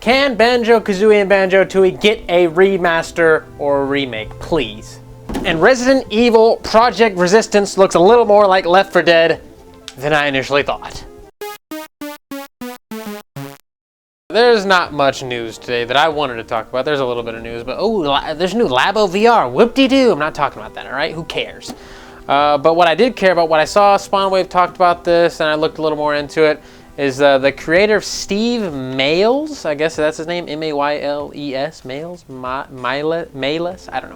Can Banjo-Kazooie and Banjo-Tooie get a remaster or a remake, please? And Resident Evil Project Resistance looks a little more like Left 4 Dead than I initially thought. There's not much news today that I wanted to talk about. There's a little bit of news, but oh, there's new Labo VR. Whoop-de-doo. I'm not talking about that, all right? Who cares? But what I did care about, what I saw, SpawnWave talked about this, and I looked a little more into it, is the creator of Steve Mayles, I guess that's his name, M-A-Y-L-E-S, Mayles, Mayles, I don't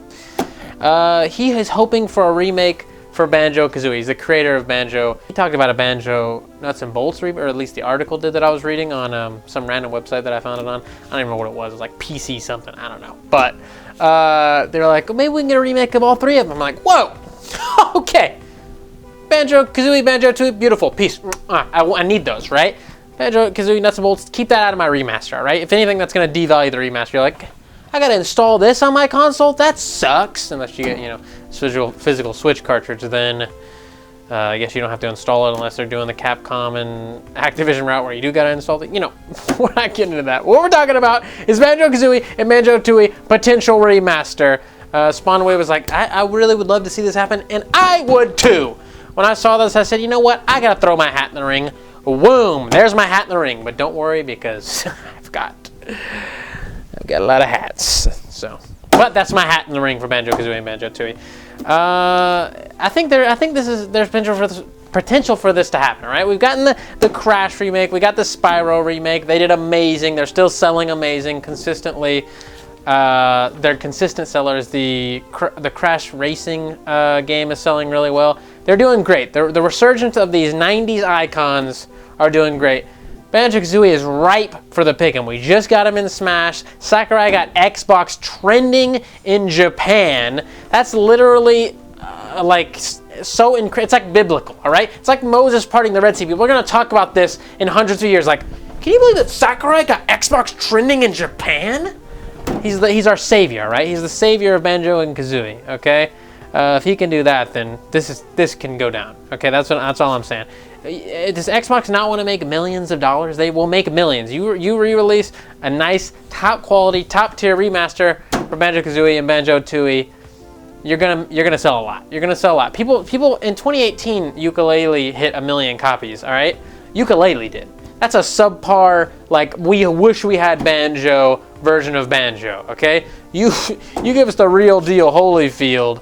know. He is hoping for a remake for Banjo-Kazooie. He's the creator of Banjo. He talked about a Banjo Nuts and Bolts remake, or at least the article did that I was reading on some random website that I found it on. I don't even know what it was. It was like PC something, I don't know. But they were like, well, maybe we can get a remake of all three of them. I'm like, whoa, okay. Banjo-Kazooie, Banjo-Tooie, beautiful, peace. I need those, right? Banjo-Kazooie, Nuts and Bolts, keep that out of my remaster, all right? If anything, that's gonna devalue the remaster. You're like, I gotta install this on my console? That sucks. Unless you get, you know, physical Switch cartridge, then I guess you don't have to install it unless they're doing the Capcom and Activision route where you do gotta install it. You know, we're not getting into that. What we're talking about is Banjo-Kazooie and Banjo-Tooie potential remaster. SpawnWave was like, I really would love to see this happen, and I would too. When I saw this, I said, you know what? I gotta throw my hat in the ring. Boom! There's my hat in the ring. But don't worry, because I've got a lot of hats. So, but that's my hat in the ring for Banjo-Kazooie and Banjo-Tooie. I think there's potential for this to happen. Right? We've gotten the Crash remake. We got the Spyro remake. They did amazing. They're still selling amazing consistently. Their consistent sellers. The Crash Racing game is selling really well. They're doing great. The resurgence of these 90s icons are doing great. Banjo-Kazooie is ripe for the picking. We just got him in Smash. Sakurai got Xbox trending in Japan. That's literally it's like biblical, all right? It's like Moses parting the Red Sea. People are going to talk about this in hundreds of years. Like, can you believe that Sakurai got Xbox trending in Japan? He's our savior, right? He's the savior of Banjo and Kazooie, okay? If he can do that, then this can go down. Okay, that's all I'm saying. Does Xbox not want to make millions of dollars? They will make millions. You re-release a nice, top quality, top tier remaster for Banjo-Kazooie and Banjo-Tooie. You're gonna sell a lot. You're gonna sell a lot. People in 2018, Yooka-Laylee hit 1 million copies. All right, Yooka-Laylee did. That's a subpar, like, we wish we had Banjo version of Banjo. Okay, you give us the real deal Holyfield.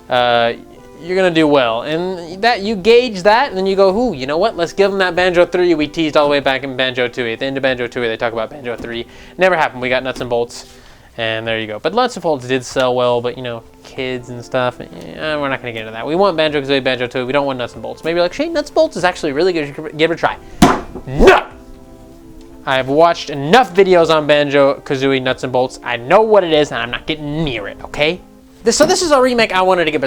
You're gonna do well, and that you gauge that, and then you go, ooh, you know what? Let's give them that Banjo 3 we teased all the way back in Banjo-Tooie. At the end of Banjo-Tooie, they talk about Banjo 3. Never happened. We got Nuts and Bolts, and there you go. But Nuts and Bolts did sell well, but you know, kids and stuff. We're not gonna get into that. We want Banjo-Kazooie, Banjo-Tooie. We don't want Nuts and Bolts. Maybe you're like, Shane, Nuts and Bolts is actually really good. You should give it a try. No. I've watched enough videos on Banjo-Kazooie, Nuts and Bolts. I know what it is, and I'm not getting near it. Okay. So this is a remake I wanted to get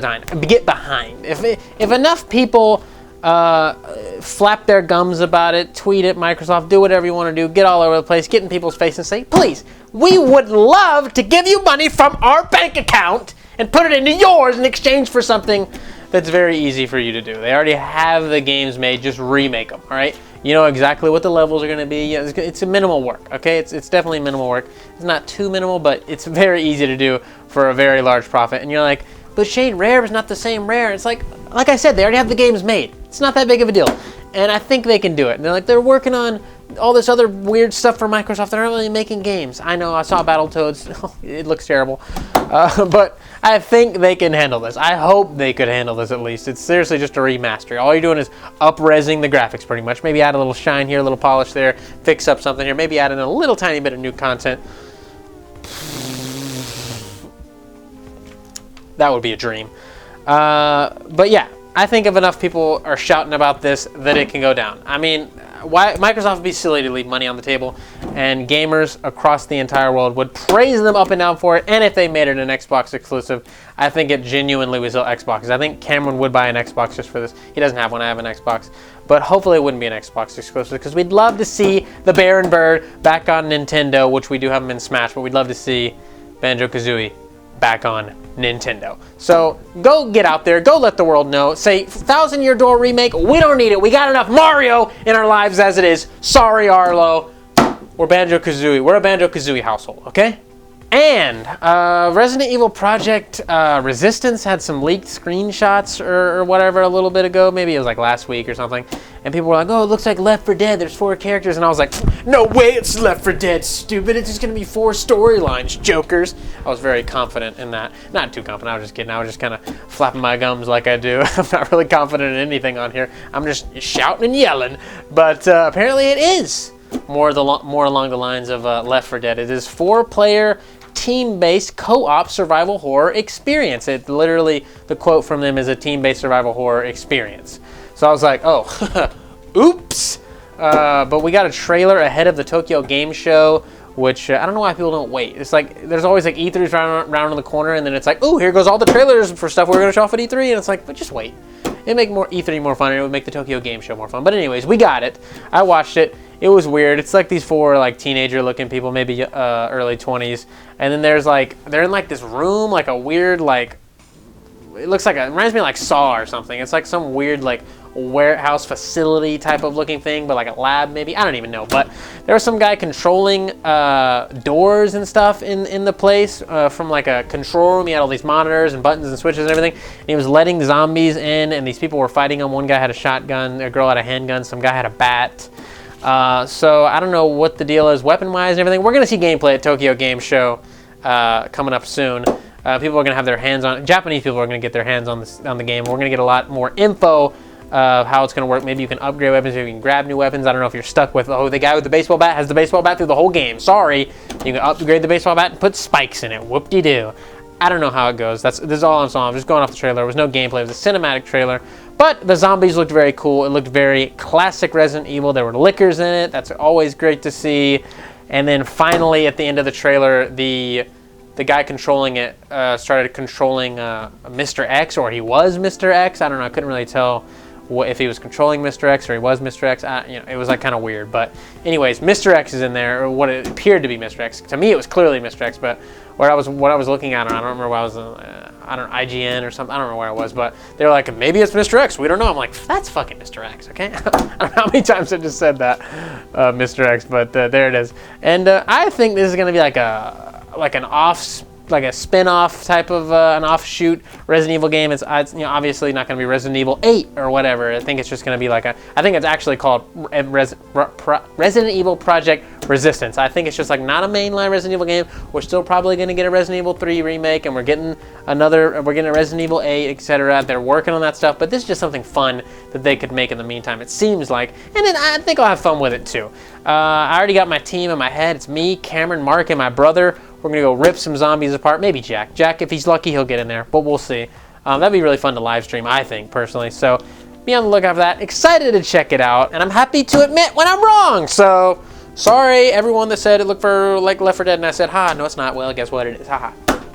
behind. If enough people flap their gums about it, tweet it, Microsoft, do whatever you want to do, get all over the place, get in people's face and say, please, we would love to give you money from our bank account and put it into yours in exchange for something that's very easy for you to do. They already have the games made, just remake them, all right? You know exactly what the levels are going to be. It's a minimal work, okay? It's definitely minimal work. It's not too minimal, but it's very easy to do for a very large profit. And you're like, but Shane, Rare is not the same Rare. It's like I said, they already have the games made. It's not that big of a deal. And I think they can do it. And they're working on all this other weird stuff for Microsoft. They're not really making games. I know, I saw Battletoads. It looks terrible. But I think they can handle this. I hope they could handle this at least. It's seriously just a remaster. All you're doing is up-resing the graphics pretty much. Maybe add a little shine here, a little polish there, fix up something here, maybe add in a little tiny bit of new content. That would be a dream. But yeah, I think if enough people are shouting about this, that it can go down. I mean, why Microsoft would be silly to leave money on the table, and gamers across the entire world would praise them up and down for it. And if they made it an Xbox exclusive, I think it genuinely would sell Xboxes. I think Cameron would buy an Xbox just for this. He doesn't have one. I have an Xbox. But hopefully it wouldn't be an Xbox exclusive, because we'd love to see the Bear and Bird back on Nintendo, which we do have them in Smash, but we'd love to see Banjo-Kazooie back on Nintendo. So go get out there, go let the world know. Say, 1,000 Year Door remake, we don't need it. We got enough Mario in our lives as it is. Sorry, Arlo. or Banjo-Kazooie. We're a Banjo-Kazooie household, okay? And Resident Evil Project Resistance had some leaked screenshots or whatever a little bit ago. Maybe it was like last week or something. And people were like, oh, it looks like Left 4 Dead. There's 4 characters. And I was like, no way it's Left 4 Dead, stupid. It's just going to be 4 storylines, jokers. I was very confident in that. Not too confident. I was just kidding. I was just kind of flapping my gums like I do. I'm not really confident in anything on here. I'm just shouting and yelling. But apparently it is more along the lines of Left 4 Dead. It is 4-player team-based co-op survival horror experience. It literally, the quote from them is a team-based survival horror experience. So I was like, oh, oops. But we got a trailer ahead of the Tokyo Game Show, which I don't know why people don't wait. It's like, there's always like E3's round in the corner, and then it's like, oh, here goes all the trailers for stuff we're going to show off at E3, and it's like, but just wait. It'd make E3 more fun, and it would make the Tokyo Game Show more fun. But anyways, we got it. I watched it. It was weird. It's like these 4 like teenager-looking people, maybe early 20s, and then there's like, they're in like this room, like a weird like, it looks like it reminds me of like Saw or something. It's like some weird like warehouse facility type of looking thing, but like a lab maybe. I don't even know. But there was some guy controlling doors and stuff in the place from like a control room. He had all these monitors and buttons and switches and everything. And he was letting zombies in, and these people were fighting him. One guy had a shotgun, a girl had a handgun, some guy had a bat. So I don't know what the deal is weapon-wise and everything. We're gonna see gameplay at Tokyo Game Show coming up soon. People are gonna have their hands on. Japanese people are gonna get their hands on the game. We're gonna get a lot more info of how it's gonna work. Maybe you can upgrade weapons. Maybe you can grab new weapons. I don't know if you're stuck with, oh, the guy with the baseball bat has the baseball bat through the whole game. Sorry, you can upgrade the baseball bat and put spikes in it. Whoop-de-doo. I don't know how it goes. This is all I'm saying. I'm just going off the trailer. There was no gameplay. It was a cinematic trailer. But the zombies looked very cool. It looked very classic Resident Evil. There were lickers in it. That's always great to see. And then finally, at the end of the trailer, the guy controlling it started controlling Mr. X, or he was Mr. X. I don't know. I couldn't really tell if he was controlling Mr. X or he was Mr. X. It was like kind of weird. But anyways, Mr. X is in there, or what it appeared to be Mr. X. To me, it was clearly Mr. X, but what I was looking at, I don't remember where I was, I don't know, IGN or something, I don't remember where I was, but they were like, maybe it's Mr. X, we don't know. I'm like, that's fucking Mr. X, okay? I don't know how many times I just said that, Mr. X, but there it is. And I think this is gonna be like a spin-off type of an offshoot Resident Evil game. It's obviously not going to be Resident Evil 8 or whatever. I think it's just going to be like I think it's actually called Resident Evil Project Resistance. I think it's just like not a mainline Resident Evil game. We're still probably going to get a Resident Evil 3 remake, and we're getting a Resident Evil 8, etc. They're working on that stuff, but this is just something fun that they could make in the meantime, it seems like. And then I think I'll have fun with it too. I already got my team in my head. It's me, Cameron, Mark, and my brother. We're gonna go rip some zombies apart. Maybe Jack. Jack, if he's lucky, he'll get in there, but we'll see. That'd be really fun to live stream, I think, personally. So be on the lookout for that. Excited to check it out, and I'm happy to admit when I'm wrong. So sorry, everyone that said it looked for like Left 4 Dead, and I said, ha, no, it's not. Well, guess what? It is. Haha.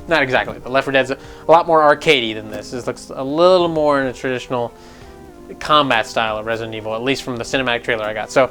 Not exactly. But Left 4 Dead's a lot more arcadey than this. This looks a little more in a traditional combat style of Resident Evil, at least from the cinematic trailer I got. So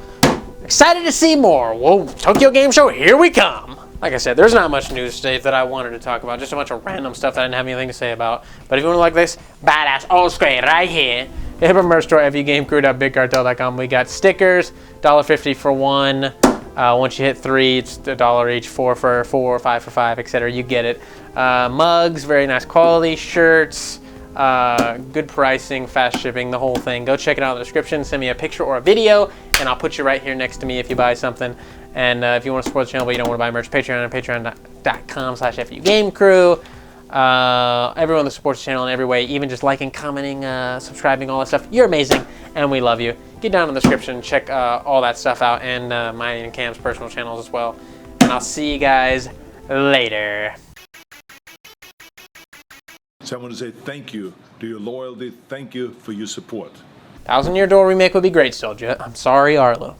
excited to see more. Whoa, Tokyo Game Show, here we come. Like I said, there's not much news today that I wanted to talk about. Just a bunch of random stuff that I didn't have anything to say about. But if you want to like this badass old screen right here, hit up our merch store, FUgamecrue.bigcartel.com. We got stickers, $1.50 for one. Once you hit 3, it's $1 each, 4 for 4, 5 for 5, etc. You get it. Mugs, very nice quality. Shirts, good pricing, fast shipping, the whole thing. Go check it out in the description. Send me a picture or a video, and I'll put you right here next to me if you buy something. And if you want to support the channel but you don't want to buy merch, Patreon at patreon.com/FUgamecrue. Everyone that supports the channel in every way, even just liking, commenting, subscribing, all that stuff, you're amazing, and we love you. Get down in the description, check all that stuff out, and mine and Cam's personal channels as well. And I'll see you guys later. So I want to say thank you to your loyalty. Thank you for your support. 1,000 Year Door remake would be great, Soldier. I'm sorry, Arlo.